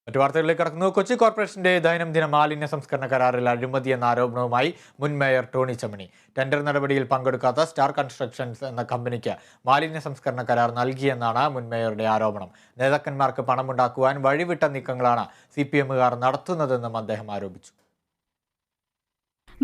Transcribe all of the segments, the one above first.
മറ്റു വാർത്തകളിലേക്ക് കടക്കുന്നു. കൊച്ചി കോർപ്പറേഷന്റെ ദൈനംദിന മാലിന്യ സംസ്കരണ കരാറിൽ അഴിമതി എന്ന ആരോപണവുമായി മുൻ മേയർ ടോണി ചമ്മണി. ടെൻഡർ നടപടിയിൽ പങ്കെടുക്കാത്ത സ്റ്റാർ കൺസ്ട്രക്ഷൻസ് എന്ന കമ്പനിക്ക് മാലിന്യ സംസ്കരണ കരാർ നൽകിയെന്നാണ് മുൻ മേയറുടെ ആരോപണം. നേതാക്കന്മാർക്ക് പണമുണ്ടാക്കുവാൻ വഴിവിട്ട നീക്കങ്ങളാണ് CPM-കാർ നടത്തുന്നതെന്നും അദ്ദേഹം ആരോപിച്ചു.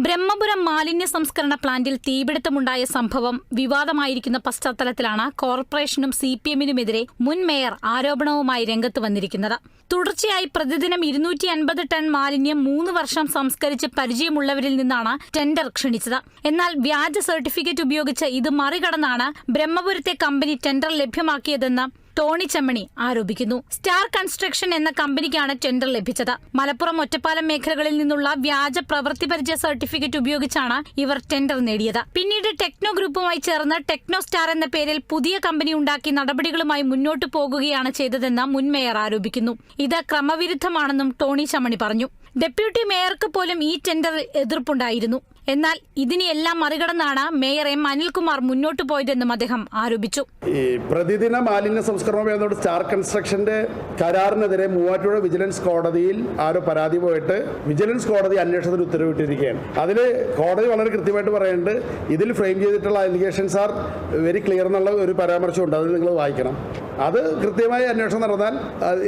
ബ്രഹ്മപുരം മാലിന്യ സംസ്കരണ പ്ലാന്റിൽ തീപിടുത്തമുണ്ടായ സംഭവം വിവാദമായിരിക്കുന്ന പശ്ചാത്തലത്തിലാണ് കോർപ്പറേഷനും CPM-നുമെതിരെ മുൻ മേയർ ആരോപണവുമായി രംഗത്ത് വന്നിരിക്കുന്നത്. തുടർച്ചയായി പ്രതിദിനം 250 ടൺ മാലിന്യം 3 വർഷം സംസ്കരിച്ച് പരിചയമുള്ളവരിൽ നിന്നാണ് ടെൻഡർ ക്ഷണിച്ചത്. എന്നാൽ വ്യാജ സർട്ടിഫിക്കറ്റ് ഉപയോഗിച്ച് ഇത് മറികടന്നാണ് ബ്രഹ്മപുരത്തെ കമ്പനി ടെൻഡർ ലഭ്യമാക്കിയതെന്ന് ടോണി ചമ്മണി ആരോപിക്കുന്നു. സ്റ്റാർ കൺസ്ട്രക്ഷൻ എന്ന കമ്പനിക്കാണ് ടെൻഡർ ലഭിച്ചത്. മലപ്പുറം ഒറ്റപ്പാലം മേഖലകളിൽ നിന്നുള്ള വ്യാജ പ്രവൃത്തി പരിചയ സർട്ടിഫിക്കറ്റ് ഉപയോഗിച്ചാണ് ഇവർ ടെൻഡർ നേടിയത്. പിന്നീട് ടെക്നോ ഗ്രൂപ്പുമായി ചേർന്ന് ടെക്നോ സ്റ്റാർ എന്ന പേരിൽ പുതിയ കമ്പനി ഉണ്ടാക്കി നടപടികളുമായി മുന്നോട്ടു പോകുകയാണ് ചെയ്തതെന്ന് മുൻ മേയർ ആരോപിക്കുന്നു. ഇത് ക്രമവിരുദ്ധമാണെന്നും ടോണി ചമ്മണി പറഞ്ഞു. ഡെപ്യൂട്ടി മേയർക്ക് പോലും ഈ ടെൻഡറിൽ എതിർപ്പുണ്ടായിരുന്നു. എന്നാൽ ഇതിനെയെല്ലാം മറികടന്നാണ് മേയർ M. അനിൽകുമാർ മുന്നോട്ടു പോയതെന്നും അദ്ദേഹം ആരോപിച്ചു. പ്രതിദിന മാലിന്യ സംസ്കരണം എന്നോട് സ്റ്റാർ കൺസ്ട്രക്ഷന്റെ കരാറിനെതിരെ മൂവാറ്റുപുഴ വിജിലൻസ് കോടതിയിൽ ആരോ പരാതി പോയിട്ട് വിജിലൻസ് കോടതി അന്വേഷണത്തിന് ഉത്തരവിട്ടിരിക്കുകയാണ്. അതിൽ കോടതി വളരെ കൃത്യമായിട്ട് പറയുന്നുണ്ട്, ഇതിൽ ഫ്രെയിം ചെയ്തിട്ടുള്ള അലിഗേഷൻസ് ആർ വെരി ക്ലിയർ എന്നുള്ള ഒരു പരാമർശമുണ്ട്. അത് നിങ്ങൾ വായിക്കണം. അത് കൃത്യമായി അന്വേഷണം നടന്നാൽ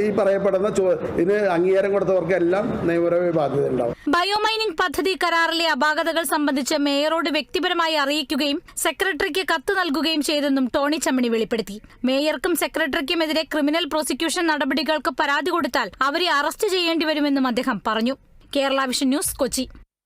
ഈ പറയപ്പെടുന്ന ഇതിന് അംഗീകാരം കൊടുത്തവർക്കെല്ലാം നിയമപരമായ ബാധ്യത ഉണ്ടാവും. ബയോമൈനിംഗ് പദ്ധതി കരാറിലെ അപാകതകൾ സംബന്ധിച്ച് മേയറോട് വ്യക്തിപരമായി അറിയിക്കുകയും സെക്രട്ടറിക്ക് കത്ത് നൽകുകയും ചെയ്തെന്നും ടോണി ചമ്മണി വെളിപ്പെടുത്തി. മേയർക്കും സെക്രട്ടറിക്കുമെതിരെ ക്രിമിനൽ പ്രോസിക്യൂഷൻ നടപടികൾക്ക് പരാതി കൊടുത്താൽ അവരെ അറസ്റ്റ് ചെയ്യേണ്ടി വരുമെന്നും അദ്ദേഹം പറഞ്ഞു. Kerala vision news, Kochi.